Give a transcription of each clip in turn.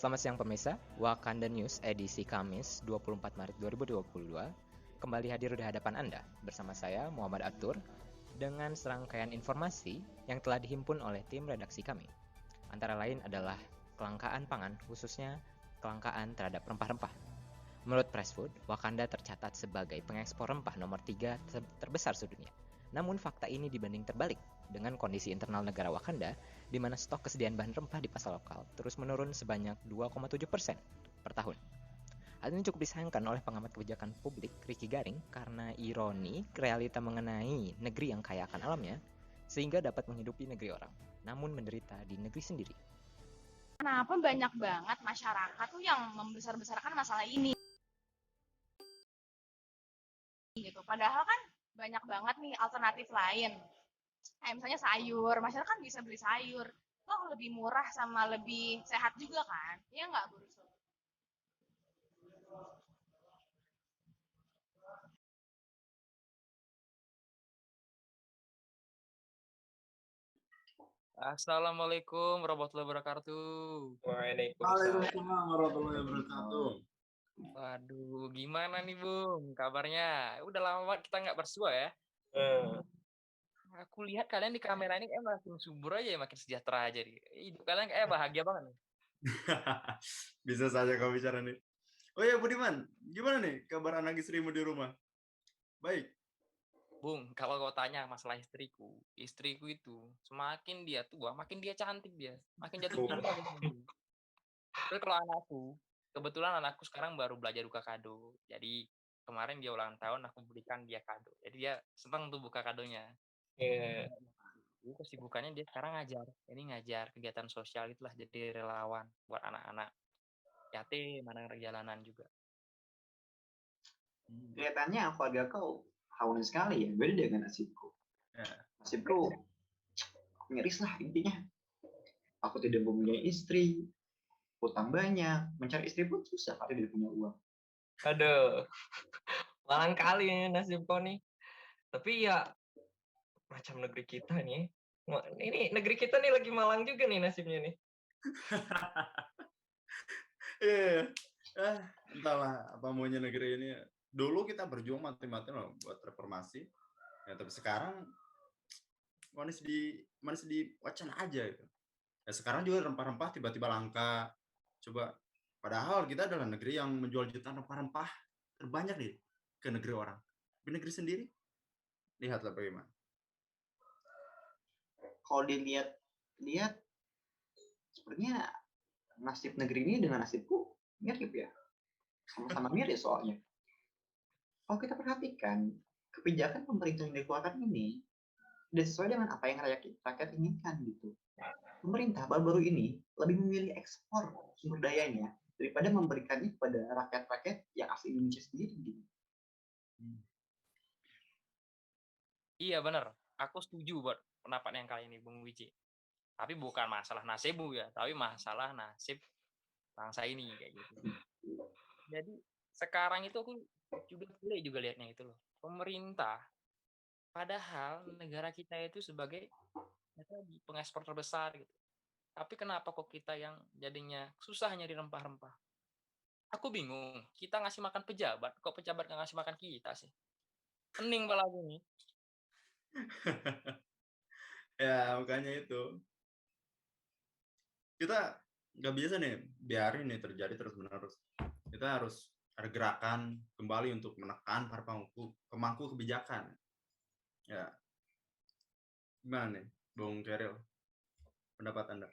Selamat siang pemirsa, Wakanda News edisi Kamis 24 Maret 2022 kembali hadir di hadapan Anda bersama saya Muhammad Atur dengan serangkaian informasi yang telah dihimpun oleh tim redaksi kami. Antara lain adalah kelangkaan pangan, khususnya kelangkaan terhadap rempah-rempah. Menurut Pressfood, Wakanda tercatat sebagai pengekspor rempah nomor 3 terbesar sedunia. Namun fakta ini dibanding terbalik dengan kondisi internal negara Wakanda, di mana stok kesediaan bahan rempah di pasar lokal terus menurun sebanyak 2,7% per tahun. Hal ini cukup disayangkan oleh pengamat kebijakan publik Ricky Garing karena ironi realita mengenai negeri yang kaya akan alamnya, sehingga dapat menghidupi negeri orang, namun menderita di negeri sendiri. Kenapa banyak banget masyarakat tuh yang membesar-besarkan masalah ini gitu. Padahal kan banyak banget nih alternatif lain. Kayak misalnya sayur, masyarakat kan bisa beli sayur. Toh lebih murah sama lebih sehat juga kan? Iya nggak, Bu Rusul? Assalamualaikum warahmatullahi wabarakatuh. Waalaikumsalam warahmatullahi wabarakatuh. Waduh, gimana nih Bung kabarnya? Udah lama banget kita nggak bersua ya. Aku lihat kalian di kamera ini kayak makin subur aja, makin sejahtera aja nih. Hidup kalian kayak bahagia banget nih. Bisa saja kau bicara nih. Oh ya Budiman, gimana nih kabar anak istrimu di rumah? Baik. Bung, kalau kau tanya masalah istriku itu semakin dia tua, makin dia cantik dia, makin jatuh cinta. Terus kalau anakku, kebetulan anakku sekarang baru belajar buka kado. Jadi kemarin dia ulang tahun, aku berikan dia kado. Jadi dia senang tuh buka kadonya. Kesibukannya dia sekarang ngajar. Ini ngajar kegiatan sosial itulah, jadi relawan buat anak-anak yatim, anak jalanan juga. Kelihatannya keluarga kau harmonis sekali ya, beda dengan nasibku. Nasibku miris lah intinya. Aku tidak mempunyai istri, utang banyak, mencari istri pun susah karena tidak punya uang. Aduh, malang kali ya nasib kau nih. Tapi ya macam negeri kita nih. Ini negeri kita nih lagi malang juga nih nasibnya nih. Entahlah apa maunya negeri ini. Dulu kita berjuang mati-matian loh buat reformasi. Ya, tapi sekarang manis di wacana aja gitu. Ya sekarang juga rempah-rempah tiba-tiba langka. Coba, padahal kita adalah negeri yang menjual jutaan rempah-rempah terbanyak nih ke negeri orang. Di negeri sendiri, lihatlah bagaimana. Kalau dilihat sepertinya nasib negeri ini dengan nasibku mirip ya. Sama-sama mirip soalnya. Kalau kita perhatikan, kebijakan pemerintah yang dikeluarkan ini tidak sesuai dengan apa yang rakyat inginkan gitu. Pemerintah baru-baru ini lebih memilih ekspor sumber dayanya daripada memberikannya kepada rakyat-rakyat yang asli Indonesia sendiri gitu. Iya benar, aku setuju buat pendapat yang kali ini Bung Wiji. Tapi bukan masalah nasibmu ya, tapi masalah nasib bangsa ini kayak gitu. Jadi sekarang itu aku juga lihatnya itu loh. Pemerintah, padahal negara kita itu sebagai pengekspor terbesar gitu. Tapi kenapa kok kita yang jadinya susah nyari rempah-rempah? Aku bingung. Kita ngasih makan pejabat, kok pejabat nggak ngasih makan kita sih? Pening pala aku nih. Ya makanya itu. Kita nggak bisa nih biarin nih terjadi terus-menerus. Kita harus ada gerakan kembali untuk menekan para pemangku kebijakan. Ya, gimana nih, Bung Keril? Pendapat Anda?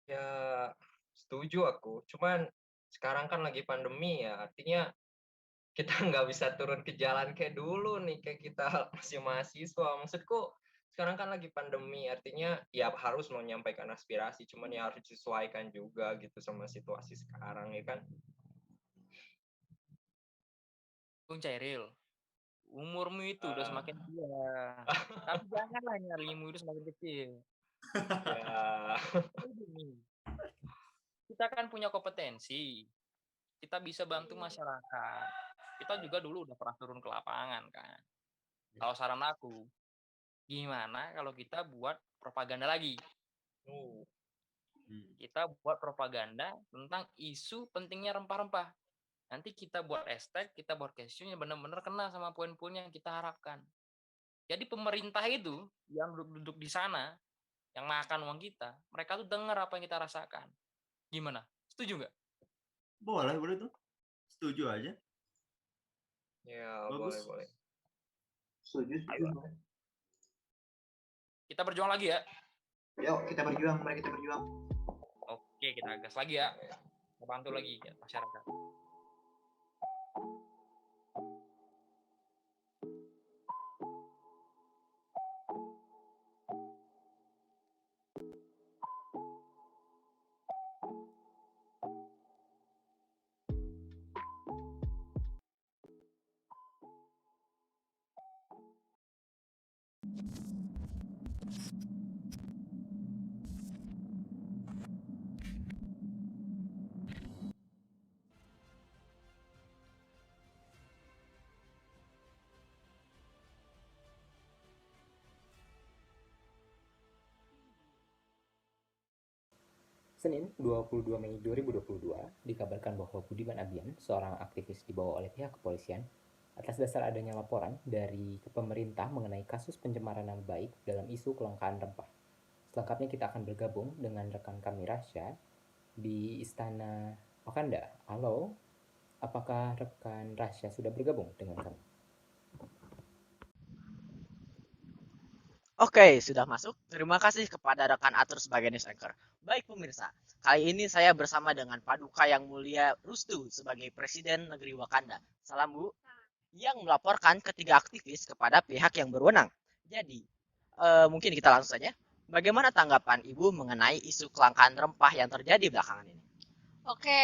Ya setuju aku. Cuman sekarang kan lagi pandemi ya, artinya kita nggak bisa turun ke jalan kayak dulu nih, kayak kita masih mahasiswa. Maksudku sekarang kan lagi pandemi, artinya ya harus menyampaikan aspirasi, cuman ya harus disesuaikan juga gitu sama situasi sekarang ya kan. Bung Cairil, umurmu itu udah semakin tua. Tapi janganlah nyarimu itu semakin kecil. Ya. Kita kan punya kompetensi. Kita bisa bantu masyarakat. Kita juga dulu udah pernah turun ke lapangan kan. Kalau saran aku, gimana kalau kita buat propaganda lagi? Kita buat propaganda tentang isu pentingnya rempah-rempah. Nanti kita buat hashtag, kita buat caption yang benar-benar kena sama poin-poin yang kita harapkan. Jadi pemerintah itu yang duduk di sana, yang makan uang kita, mereka tuh dengar apa yang kita rasakan. Gimana? Setuju nggak? Boleh tuh. Setuju aja. Ya, Bagus. boleh. Setuju. Ayo. Kita berjuang lagi ya. Yuk, kita berjuang, mari kita berjuang. Oke, kita gas lagi ya. Kita bantu lagi ya, masyarakat. Senin 22 Mei 2022 dikabarkan bahwa Budiman Abian, seorang aktivis dibawa oleh pihak kepolisian atas dasar adanya laporan dari pemerintah mengenai kasus pencemaran nama baik dalam isu kelangkaan rempah. Selengkapnya kita akan bergabung dengan rekan kami Rasya di Istana Wakanda. Halo, apakah rekan Rasya sudah bergabung dengan kami? Oke, sudah masuk. Terima kasih kepada rekan Atur sebagai news anchor. Baik pemirsa, kali ini saya bersama dengan Paduka Yang Mulia Rustu sebagai Presiden Negeri Wakanda. Salam Bu. Yang melaporkan ketiga aktivis kepada pihak yang berwenang. Jadi, mungkin kita langsung saja. Bagaimana tanggapan Ibu mengenai isu kelangkaan rempah yang terjadi belakangan ini? Oke,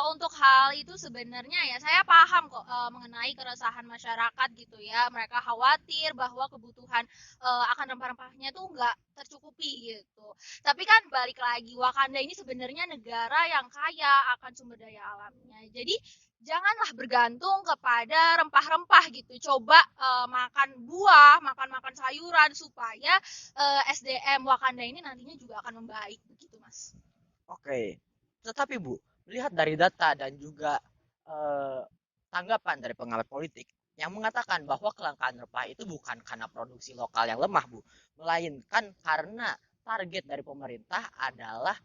untuk hal itu sebenarnya ya saya paham kok mengenai keresahan masyarakat gitu ya. Mereka khawatir bahwa kebutuhan akan rempah-rempahnya tuh nggak tercukupi gitu. Tapi kan balik lagi, Wakanda ini sebenarnya negara yang kaya akan sumber daya alamnya. Jadi janganlah bergantung kepada rempah-rempah gitu. Coba makan buah, makan sayuran supaya SDM Wakanda ini nantinya juga akan membaik begitu, Mas. Oke, tetapi Bu, melihat dari data dan juga tanggapan dari pengamat politik yang mengatakan bahwa kelangkaan rempah itu bukan karena produksi lokal yang lemah, Bu, melainkan karena target dari pemerintah adalah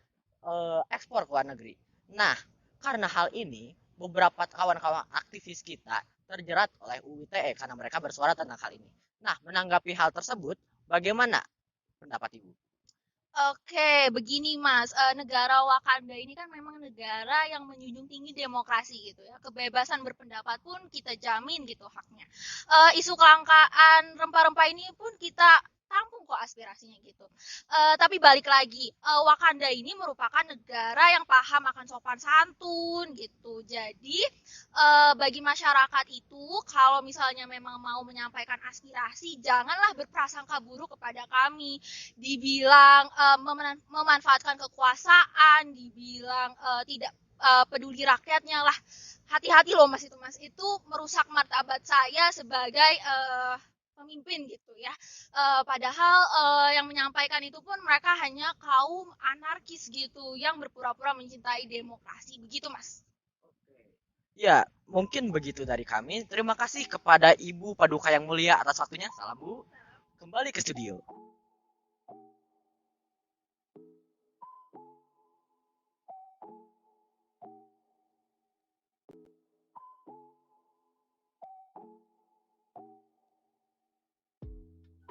ekspor ke luar negeri. Nah, karena hal ini, beberapa kawan-kawan aktivis kita terjerat oleh UU ITE karena mereka bersuara tentang hal ini. Nah, menanggapi hal tersebut, bagaimana pendapat Ibu? Oke, begini Mas, negara Wakanda ini kan memang negara yang menjunjung tinggi demokrasi gitu ya, kebebasan berpendapat pun kita jamin gitu haknya. Isu kelangkaan rempah-rempah ini pun kita tampung kok aspirasinya gitu. Tapi balik lagi, Wakanda ini merupakan negara yang paham akan sopan santun gitu. Jadi, bagi masyarakat itu kalau misalnya memang mau menyampaikan aspirasi, janganlah berprasangka buruk kepada kami. Dibilang memanfaatkan kekuasaan, dibilang tidak peduli rakyatnya lah. Hati-hati loh Mas itu merusak martabat saya sebagai pemimpin gitu ya. Padahal yang menyampaikan itu pun mereka hanya kaum anarkis gitu yang berpura-pura mencintai demokrasi begitu Mas. Ya, mungkin begitu dari kami. Terima kasih kepada Ibu Paduka yang mulia atas waktunya. Salam Bu. Kembali ke studio.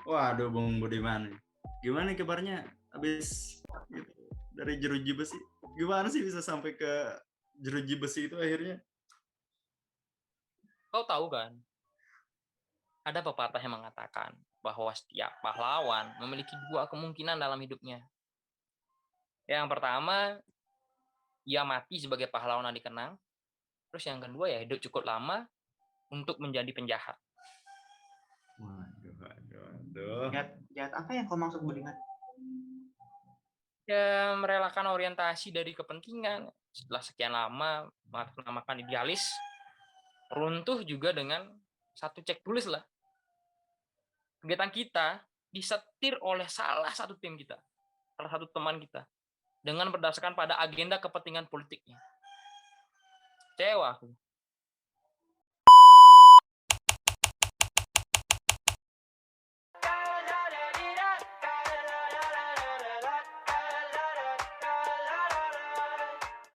Waduh, Bung Budiman. Gimana kabarnya habis gitu, dari jeruji besi? Gimana sih bisa sampai ke jeruji besi itu akhirnya? Kau tahu kan, ada pepatah yang mengatakan bahwa setiap pahlawan memiliki dua kemungkinan dalam hidupnya. Yang pertama, ia mati sebagai pahlawan dikenang. Terus yang kedua ya hidup cukup lama untuk menjadi penjahat. Waduh. Jahat apa yang kau maksud Budiman? Ya merelakan orientasi dari kepentingan setelah sekian lama mengatasnamakan idealis, runtuh juga dengan satu cek tulis lah. Kegiatan kita disetir oleh salah satu tim kita, salah satu teman kita. dengan berdasarkan pada agenda kepentingan politiknya. Kecewa aku.